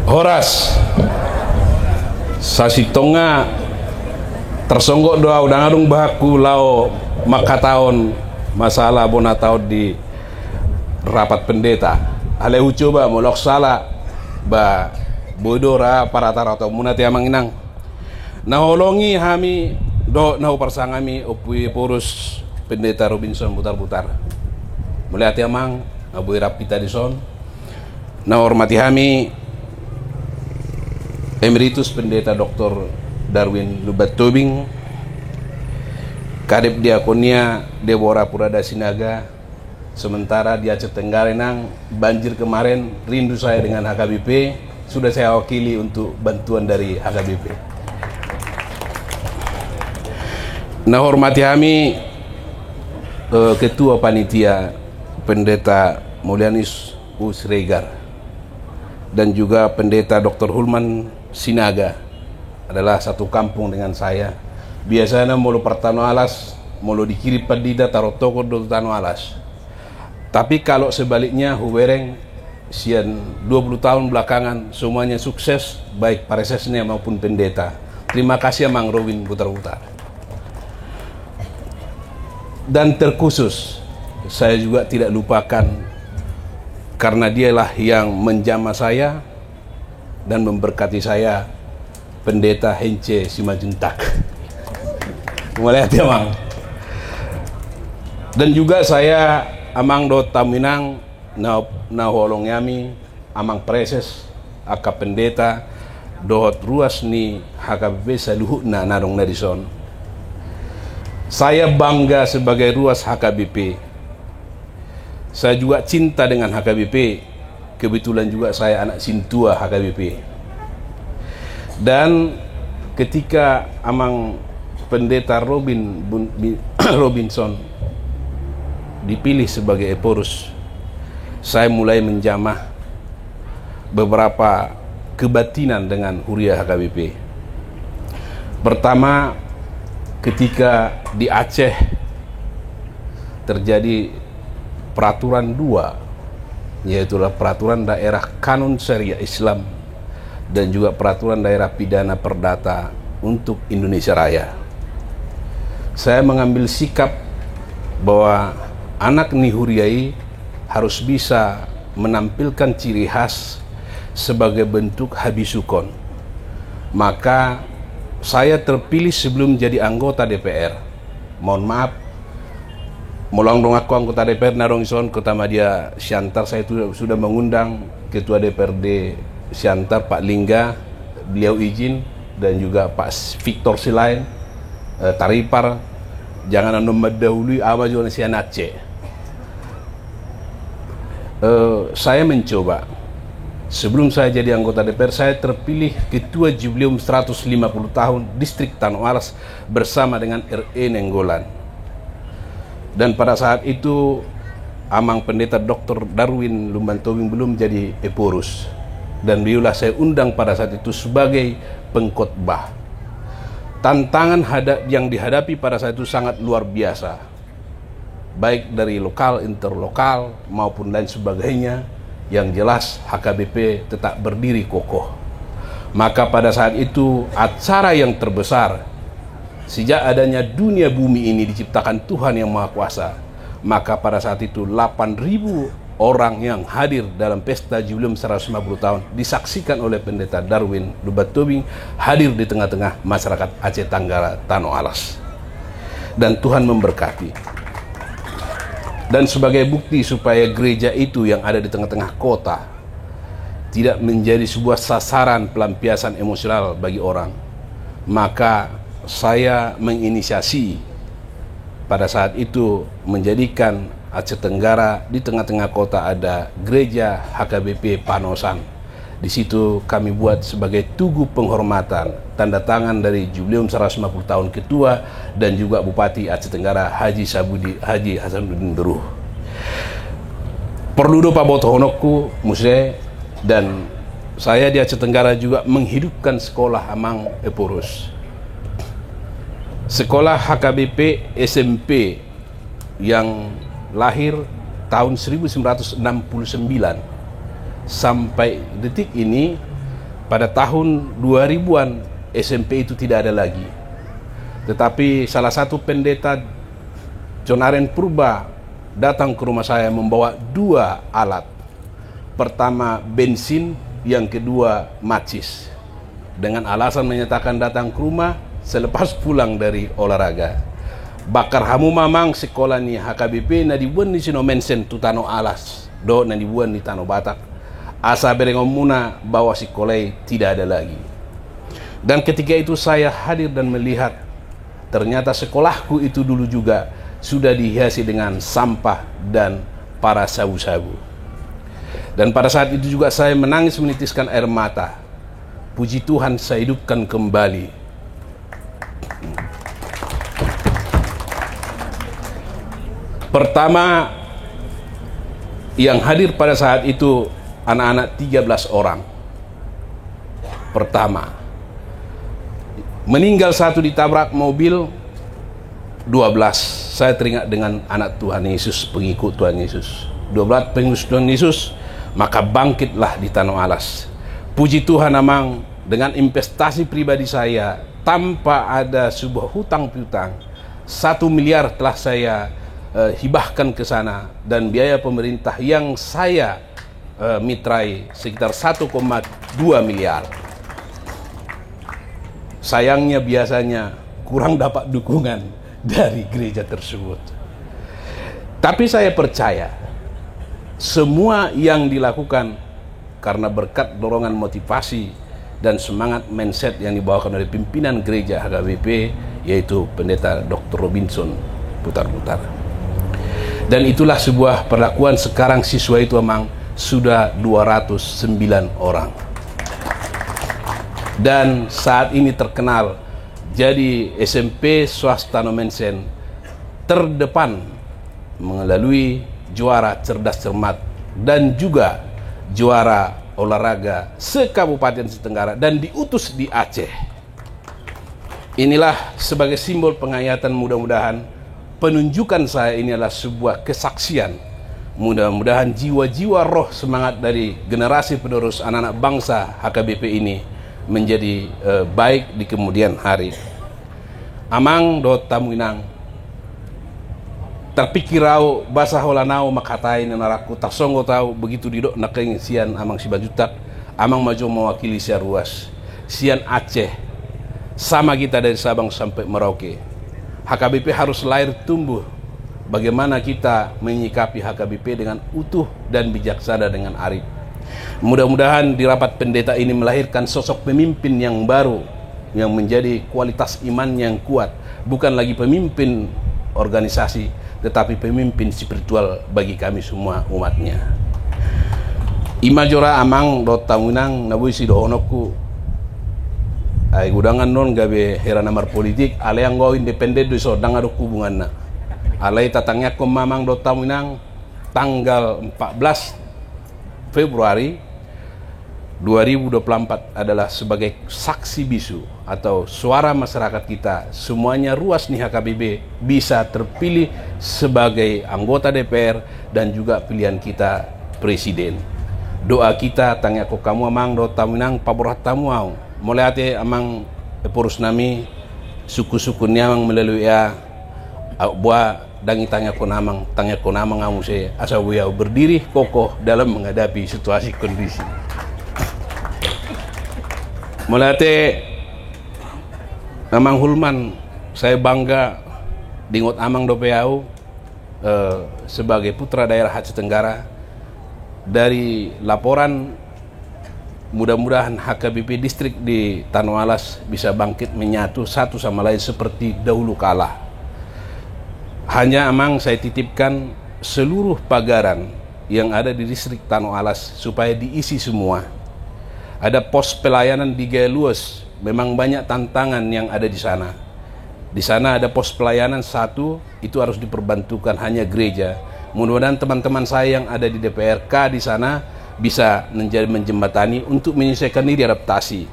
Horas sasitonga tersonggok doa udang adung bahaku lao maka tahun masalah bona tahun di rapat pendeta ale ucoba molok salah ba bodora para tarato munati amang inang naholongi hami do nahu parsangami opui porus pendeta Robinson butar-butar melihat amang abui rapita di son na hormati hami Emeritus Pendeta Dr. Darwin Lubat-Tobing, Kadep Diakonia Deborah Purada Sinaga. Sementara di Aceh Tenggara nang banjir kemarin, rindu saya dengan HKBP, sudah saya wakili untuk bantuan dari HKBP. Nah, hormati kami Ketua Panitia Pendeta Mulyanis Usregar dan juga Pendeta Dr. Hulman Sinaga, adalah satu kampung dengan saya. Biasanya mulu pertano alas, mulu dikirim pedida taruh toko do tano alas. Tapi kalau sebaliknya hubereng sian 20 tahun belakangan semuanya sukses, baik paresesnya maupun pendeta. Terima kasih Mang Robin putar-putar. Dan terkhusus saya juga tidak lupakan, karena dialah yang menjamah saya dan memberkati saya, Pendeta Hence Simajuntak. Mulai hati Amang. Dan juga saya Amang do taminang na holong yami Amang Preses aka pendeta dohot ruas ni HKBP saluhu na narong narison. Saya bangga sebagai ruas HKBP. Saya juga cinta dengan HKBP. Kebetulan juga saya anak sintua HKBP. Dan ketika Amang Pendeta Robinson dipilih sebagai Eporus, saya mulai menjamah beberapa kebatinan dengan Huria HKBP. Pertama, ketika di Aceh terjadi peraturan 2, yaitu peraturan daerah kanun syariah Islam dan juga peraturan daerah pidana perdata untuk Indonesia Raya. Saya mengambil sikap bahwa anak Nihuriai harus bisa menampilkan ciri khas sebagai bentuk habisukon. Maka saya terpilih sebelum jadi anggota DPR. Mohon maaf, molong dong aku anggota DPR narong ison Kota Madia Siantar. Saya itu sudah mengundang Ketua DPRD Siantar Pak Lingga, beliau izin, dan juga Pak Victor Silain Taripar. Jangan anda mendahului apa juga si anak C. Saya mencoba sebelum saya jadi anggota DPR, saya terpilih Ketua Jubileum 150 tahun Distrik Tanah Alas bersama dengan RE Nenggolan. Dan pada saat itu Amang Pendeta Dr. Darwin Lubat-Tobing belum jadi Eporus, dan beliaulah saya undang pada saat itu sebagai pengkhotbah. Tantangan yang dihadapi pada saat itu sangat luar biasa, baik dari lokal, interlokal maupun lain sebagainya. Yang jelas HKBP tetap berdiri kokoh. Maka pada saat itu acara yang terbesar sejak adanya dunia bumi ini diciptakan Tuhan Yang Maha Kuasa. Maka pada saat itu 8.000 orang yang hadir dalam pesta Jubileum 150 tahun disaksikan oleh Pendeta Darwin Lubat-Tobing hadir di tengah-tengah masyarakat Aceh Tenggara Tanah Alas. Dan Tuhan memberkati. Dan sebagai bukti supaya gereja itu yang ada di tengah-tengah kota tidak menjadi sebuah sasaran pelampiasan emosional bagi orang, maka saya menginisiasi pada saat itu menjadikan Aceh Tenggara di tengah-tengah kota ada gereja HKBP Panosan. Di situ kami buat sebagai tugu penghormatan tanda tangan dari Jubileum 150 tahun Ketua dan juga Bupati Aceh Tenggara Haji Hasanuddin Beruh. Perlu do Pak Botohonokku Musre, dan saya di Aceh Tenggara juga menghidupkan sekolah Amang Eporus. Sekolah HKBP SMP yang lahir tahun 1969 sampai detik ini pada tahun 2000-an SMP itu tidak ada lagi. Tetapi salah satu pendeta Jonaren Purba datang ke rumah saya membawa 2 alat. Pertama bensin, yang kedua macis. Dengan alasan menyatakan datang ke rumah selepas pulang dari olahraga. Bakar hamu mamang sekolah ni HKBP na dibuan ni sino mensen tu tano alas. Do na dibuan ni tano Batak. Asa berengom muna bahwa sekolah tidak ada lagi. Dan ketika itu saya hadir dan melihat ternyata sekolahku itu dulu juga sudah dihiasi dengan sampah dan para sabu-sabu. Dan pada saat itu juga saya menangis menitiskan air mata. Puji Tuhan saya hidupkan kembali. Pertama yang hadir pada saat itu anak-anak 13 orang. Pertama, meninggal 1 ditabrak mobil, 12. Saya teringat dengan anak Tuhan Yesus, pengikut Tuhan Yesus. 12 pengikut Tuhan Yesus, maka bangkitlah di Tanah Alas. Puji Tuhan amang, dengan investasi pribadi saya, tanpa ada sebuah hutang piutang, 1 miliar telah saya hibahkan ke sana, dan biaya pemerintah yang saya mitrai sekitar 1,2 miliar. Sayangnya biasanya kurang dapat dukungan dari gereja tersebut. Tapi saya percaya semua yang dilakukan karena berkat dorongan motivasi dan semangat mindset yang dibawakan oleh pimpinan gereja HKBP, yaitu Pendeta Dr. Robinson Putar-Putar. Dan itulah sebuah perlakuan. Sekarang siswa itu memang sudah 209 orang. Dan saat ini terkenal jadi SMP swasta Nomensen terdepan melalui juara cerdas cermat dan juga juara olahraga se-Kabupaten Tenggara dan diutus di Aceh. Inilah sebagai simbol penghayatan, mudah-mudahan penunjukan saya ini adalah sebuah kesaksian. Mudah-mudahan jiwa-jiwa roh semangat dari generasi penerus anak-anak bangsa HKBP ini menjadi baik di kemudian hari. Amang do tamuinang terpikirau basah holanau makatai naraku tasonggo tahu begitu didok nakeng sian amang si bajutak amang maju mewakili sian ruas sian Aceh sama kita dari Sabang sampai Merauke. HKBP harus lahir tumbuh. Bagaimana kita menyikapi HKBP dengan utuh dan bijaksana dengan arif. Mudah-mudahan di rapat pendeta ini melahirkan sosok pemimpin yang baru, yang menjadi kualitas iman yang kuat, bukan lagi pemimpin organisasi, tetapi pemimpin spiritual bagi kami semua umatnya. Imajora amang do tamunang nabuisi do onokku ay gudangan non gabe hera namar politik ale yang go independen do so dangado hubungan na alay tatangnya ko mamang do tamunang tanggal 14 Februari 2024 adalah sebagai saksi bisu atau suara masyarakat kita. Semuanya ruas nih HKBP bisa terpilih sebagai anggota DPR dan juga pilihan kita presiden. Doa kita tanya ko kamu amang do tamunang paborat tamu au. Mulai ate amang purus nami suku-suku niamang melalui ya buah dangi tanya ko namang amu se asa wiau berdiri kokoh dalam menghadapi situasi kondisi. Mulate amang hulman saya bangga dingot amang do peau sebagai putra daerah Aceh Tenggara. Dari laporan mudah-mudahan HKBP distrik di Tanah Alas bisa bangkit menyatu satu sama lain seperti dahulu kala. Hanya amang saya titipkan seluruh pagaran yang ada di distrik Tanah Alas supaya diisi semua. Ada pos pelayanan di Galuas, memang banyak tantangan yang ada di sana. Di sana ada pos pelayanan satu, itu harus diperbantukan hanya gereja. Mudah-mudahan teman-teman saya yang ada di DPRK di sana bisa menjadi menjembatani untuk menyesuaikan diri adaptasi.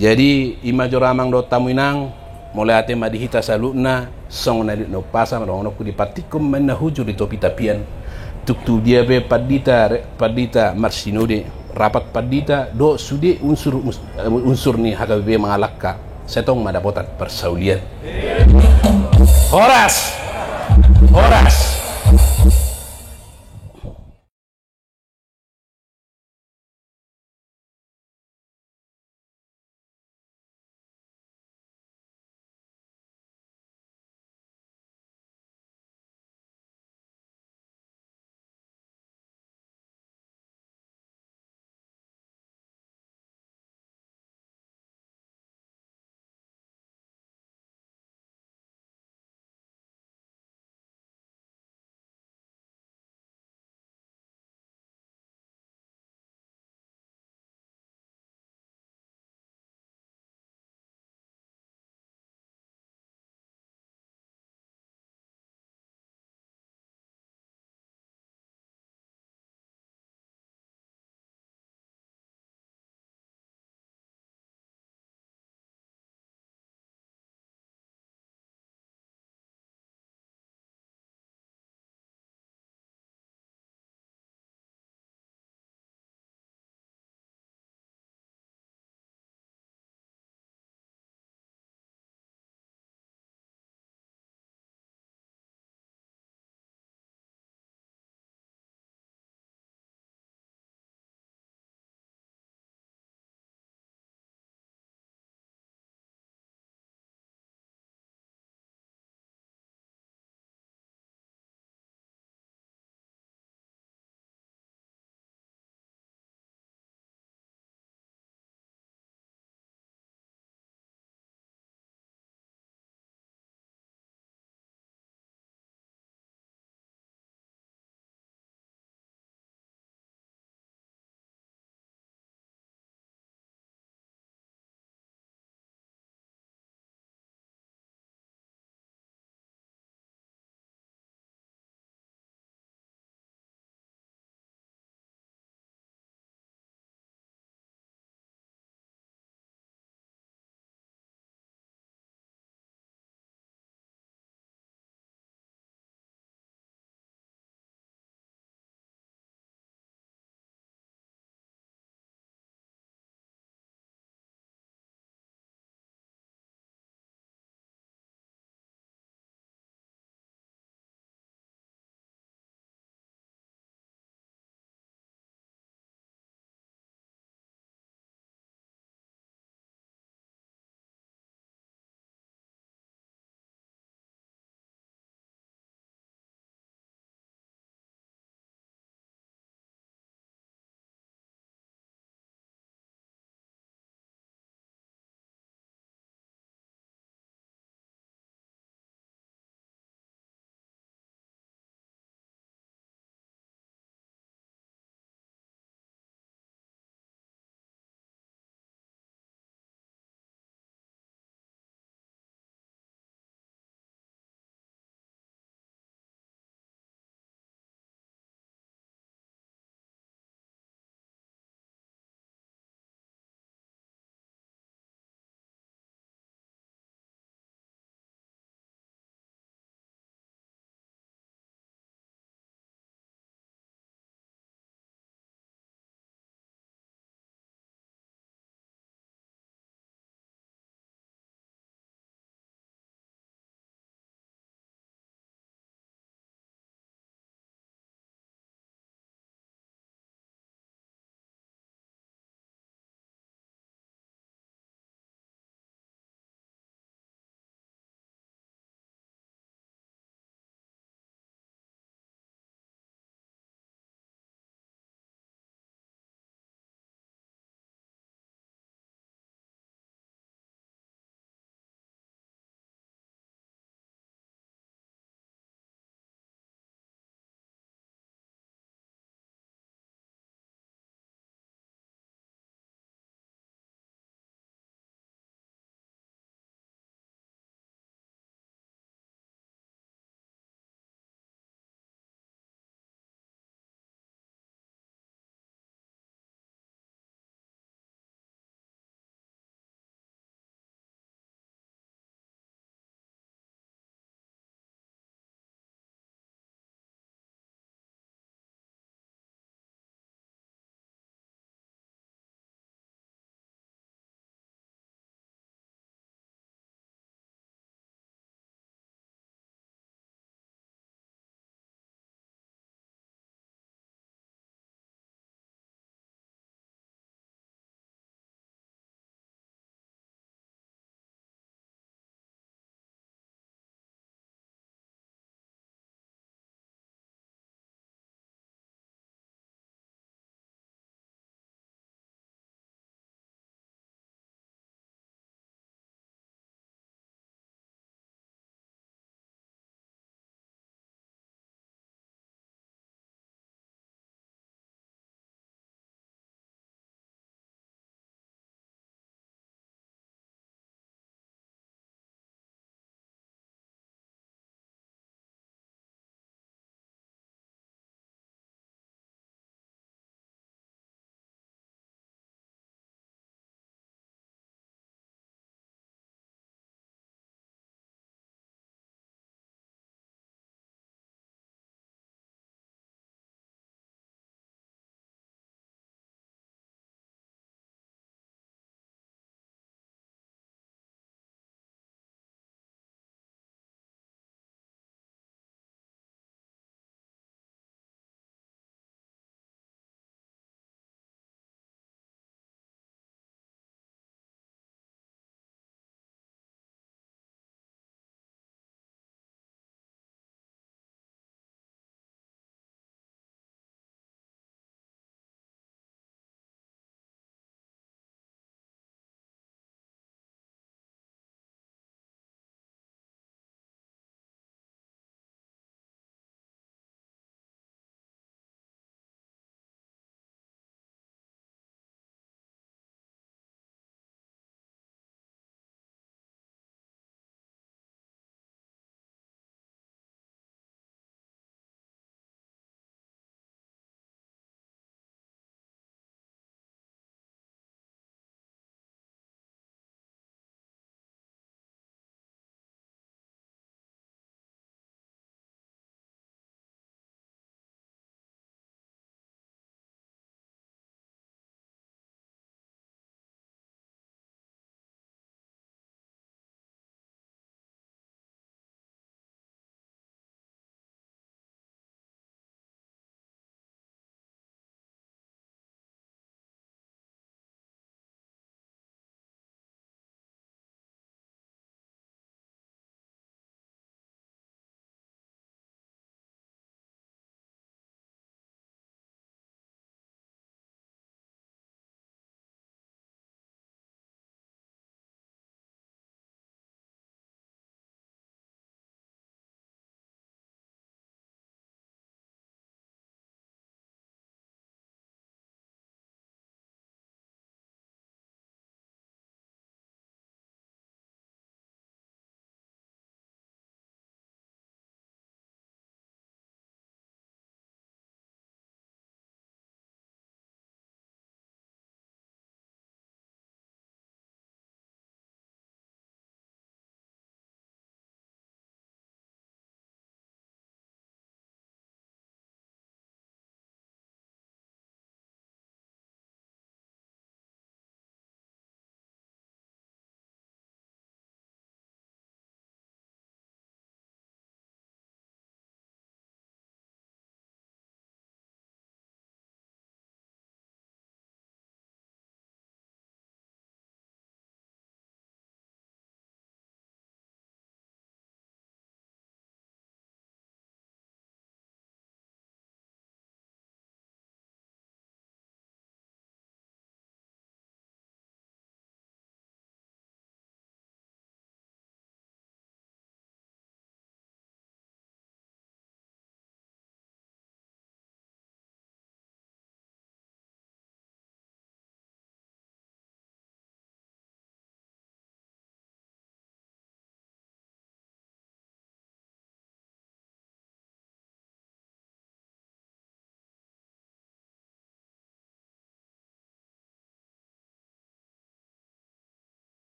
Jadi imajora amang do tamuinang mulai ate madihita saluna song na no pasa no ku dipatikum men hujur di topi tapian tuk tu dia be padita marsinode rapat padita do sudi unsur ni HKBP mengalakka setong madapotat persaulian. Horas.